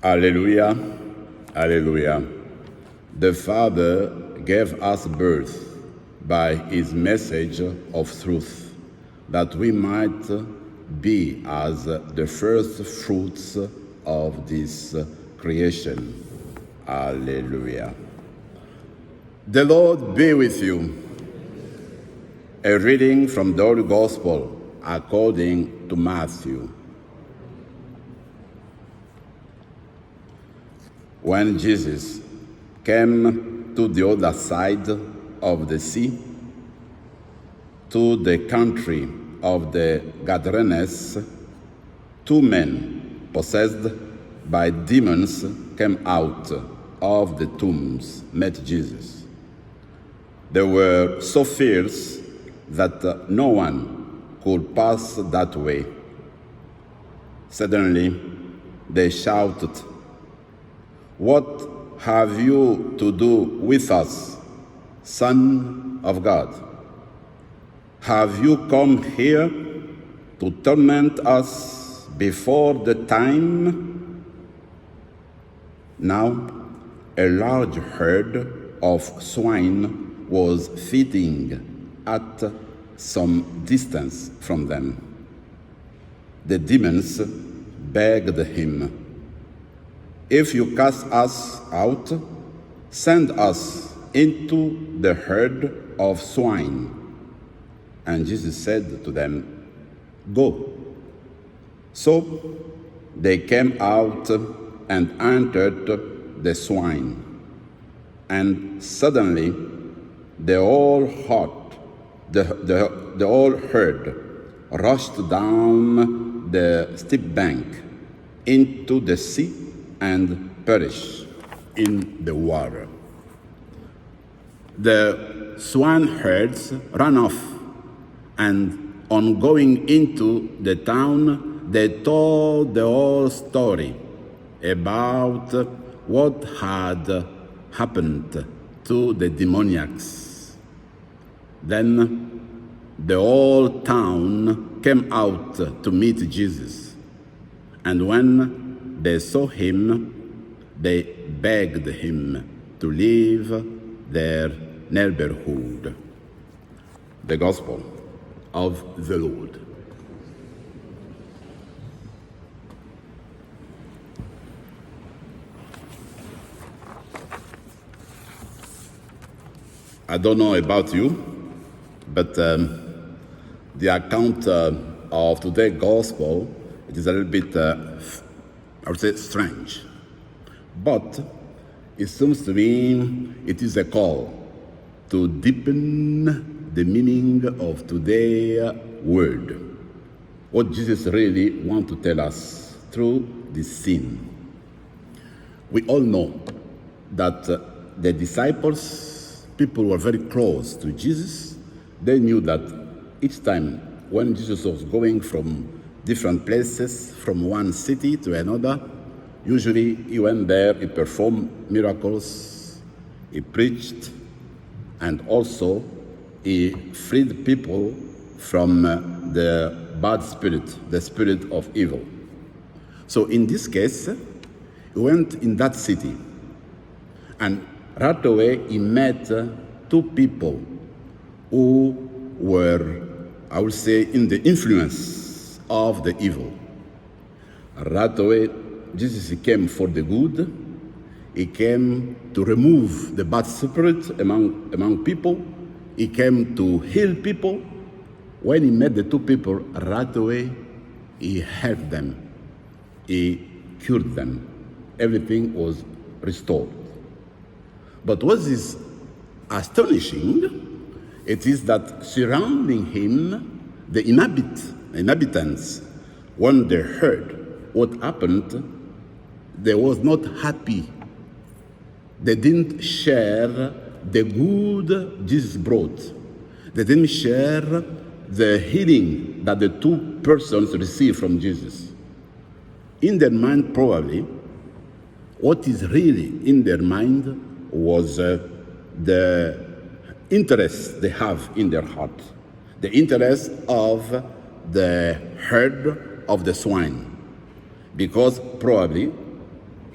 Alleluia, Alleluia. The Father gave us birth by his message of truth, that we might be as the first fruits of this creation. Alleluia. The Lord be with you. A reading from the Holy Gospel according to Matthew. When Jesus came to the other side of the sea, to the country of the Gadarenes, two men possessed by demons came out of the tombs, met Jesus. They were so fierce that no one could pass that way. Suddenly, they shouted, "What have you to do with us, Son of God? Have you come here to torment us before the time?" Now, a large herd of swine was feeding at some distance from them. The demons begged him, "If you cast us out, send us into the herd of swine." And Jesus said to them, "Go." So they came out and entered the swine. And suddenly the whole herd rushed down the steep bank into the sea and perished in the water. The swineherds ran off, and on going into the town, they told the whole story about what had happened to the demoniacs. Then the whole town came out to meet Jesus, and when they saw him, they begged him to leave their neighborhood. The Gospel of the Lord. I don't know about you, but the account of today's Gospel, it is a little bit I would say strange. But it seems to me it is a call to deepen the meaning of today's word. What Jesus really wants to tell us through this scene. We all know that the disciples, people who were very close to Jesus, they knew that each time when Jesus was going from different places, from one city to another, usually he went there, he performed miracles, he preached, and also he freed people from the bad spirit, the spirit of evil. So in this case, he went in that city, and right away he met two people who were, I would say, in the influence of the evil. Right away, Jesus came for the good. He came to remove the bad spirit among people. He came to heal people. When he met the two people, right away, he helped them. He cured them. Everything was restored. But what is astonishing, it is that surrounding him, the inhabitants, when they heard what happened, they was not happy. They didn't share the good Jesus brought. They didn't share the healing that the two persons received from Jesus. In their mind, probably, what is really in their mind was the interest they have in their heart, the interest of the herd of the swine, because probably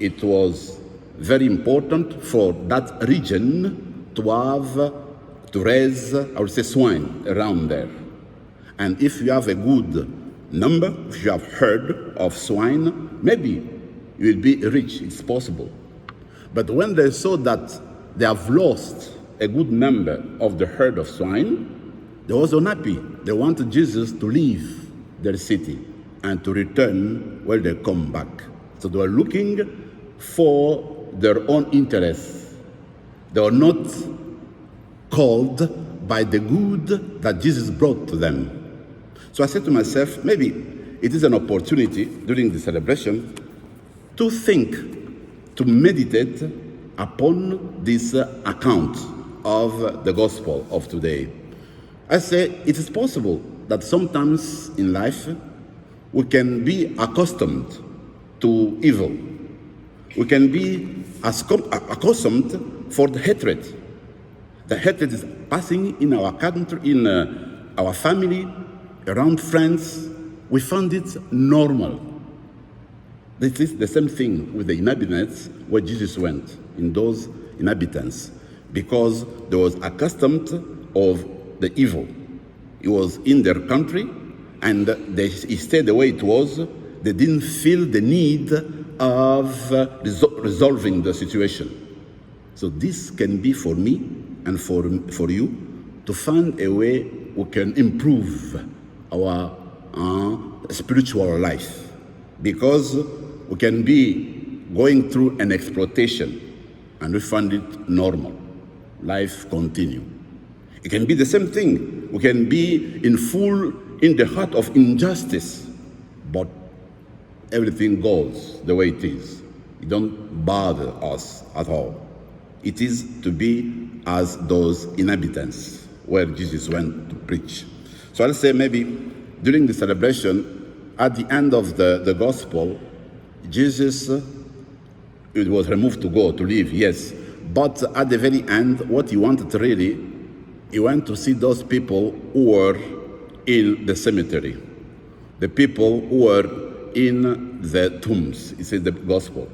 it was very important for that region to raise, I would say, swine around there. And if you have a good number, if you have herd of swine, maybe you will be rich, it's possible. But when they saw that they have lost a good number of the herd of swine, they were unhappy. They wanted Jesus to leave their city and to return when they come back. So they were looking for their own interests. They were not called by the good that Jesus brought to them. So I said to myself, maybe it is an opportunity during the celebration to think, to meditate upon this account of the gospel of today. I say it is possible that sometimes in life we can be accustomed to evil. We can be accustomed for the hatred. The hatred is passing in our country, in our family, around friends. We found it normal. This is the same thing with the inhabitants where Jesus went, in those inhabitants, because they was accustomed of the evil. It was in their country, and he stayed the way it was. They didn't feel the need of resolving the situation. So this can be for me and for you to find a way we can improve our spiritual life, because we can be going through an exploitation and we find it normal. Life continue. It can be the same thing. We can be in the heart of injustice, but everything goes the way it is. It don't bother us at all. It is to be as those inhabitants where Jesus went to preach. So I'll say maybe during the celebration, at the end of the gospel, Jesus, it was removed to leave, yes. But at the very end, what he wanted really, he went to see those people who were in the cemetery, the people who were in the tombs. He said the gospel.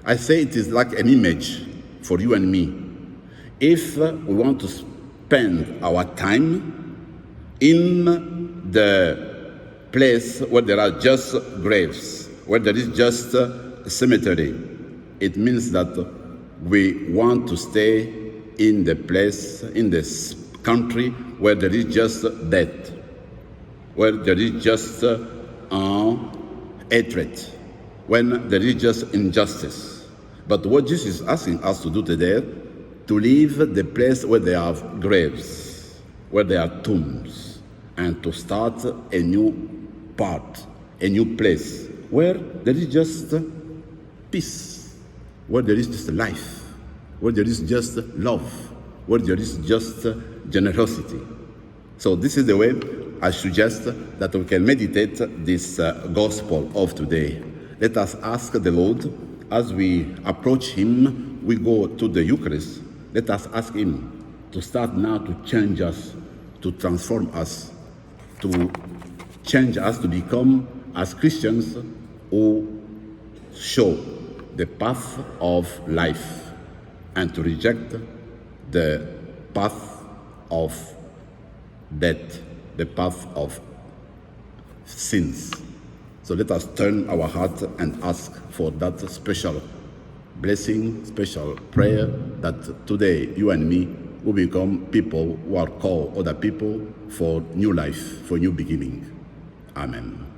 I say it is like an image for you and me. If we want to spend our time in the place where there are just graves, where there is just a cemetery, it means that we want to stay in the place, in this country where there is just death, where there is just hatred, when there is just injustice. But what Jesus is asking us to do today, to leave the place where there are graves, where there are tombs, and to start a new part, a new place, where there is just peace, where there is just life, where there is just love, where there is just generosity. So this is the way I suggest that we can meditate this gospel of today. Let us ask the Lord, as we approach him, we go to the Eucharist, let us ask him to start now to change us, to transform us, to change us to become, as Christians, who show the path of life and to reject the path of death, the path of sins. So let us turn our heart and ask for that special blessing, special prayer, that today you and me will become people who are called other people for new life, for new beginning. Amen.